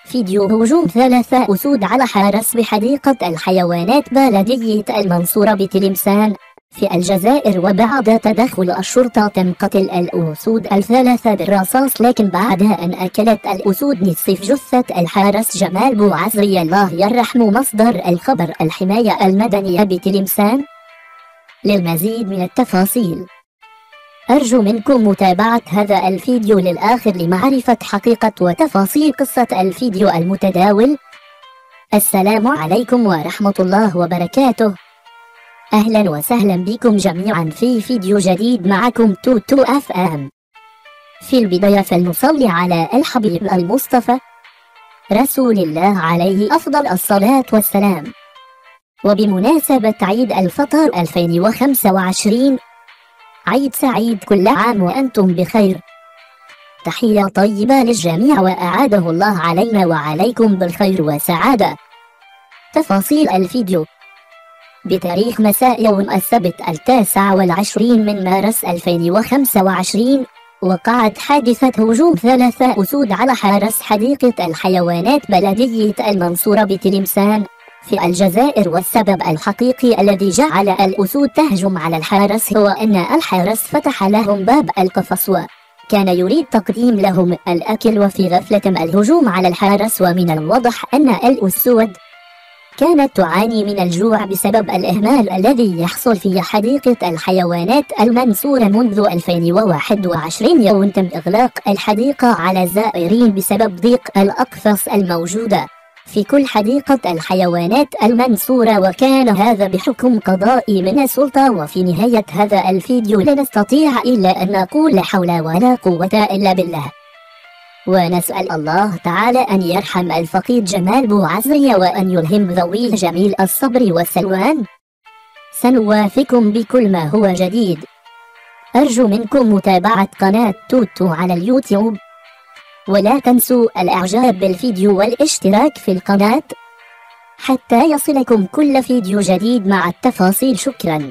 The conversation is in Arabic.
فيديو هجوم 3 أسود على حارس بحديقة الحيوانات بلدية المنصورة بتلمسان في الجزائر. وبعد تدخل الشرطة تم قتل الأسود ال3 بالرصاص، لكن بعد أن أكلت الأسود نصف جثة الحارس جمال بوعزري الله يرحم. مصدر الخبر الحماية المدنية بتلمسان. للمزيد من التفاصيل أرجو منكم متابعة هذا الفيديو للآخر لمعرفة حقيقة وتفاصيل قصة الفيديو المتداول. السلام عليكم ورحمة الله وبركاته. أهلا وسهلا بكم جميعا في فيديو جديد، معكم توتو اف ام. في البداية فلنصلي على الحبيب المصطفى رسول الله عليه أفضل الصلاة والسلام. وبمناسبة عيد الفطر 2025، عيد سعيد، كل عام وأنتم بخير. تحية طيبة للجميع وأعاده الله علينا وعليكم بالخير والسعادة. تفاصيل الفيديو: بتاريخ مساء يوم السبت 29 من مارس 2025 وقعت حادثة هجوم 3 أسود على حارس حديقة الحيوانات بلدية المنصورة بتلمسان في الجزائر. والسبب الحقيقي الذي جعل الأسود تهجم على الحارس هو أن الحارس فتح لهم باب القفص وكان يريد تقديم لهم الأكل، وفي غفلة الهجوم على الحارس. ومن الواضح أن الأسود كانت تعاني من الجوع بسبب الإهمال الذي يحصل في حديقة الحيوانات المنصورة منذ 2021. يوم تم إغلاق الحديقة على الزائرين بسبب ضيق الأقفاص الموجودة في كل حديقة الحيوانات المنصورة، وكان هذا بحكم قضائي من السلطة. وفي نهاية هذا الفيديو لا نستطيع إلا أن نقول لا حول ولا قوة إلا بالله، ونسأل الله تعالى أن يرحم الفقيد جمال بوعزري وأن يلهم ذويه جميل الصبر والسلوان. سنوافيكم بكل ما هو جديد. أرجو منكم متابعة قناة توتو على اليوتيوب، ولا تنسوا الإعجاب بالفيديو والاشتراك في القناة حتى يصلكم كل فيديو جديد مع التفاصيل. شكرا.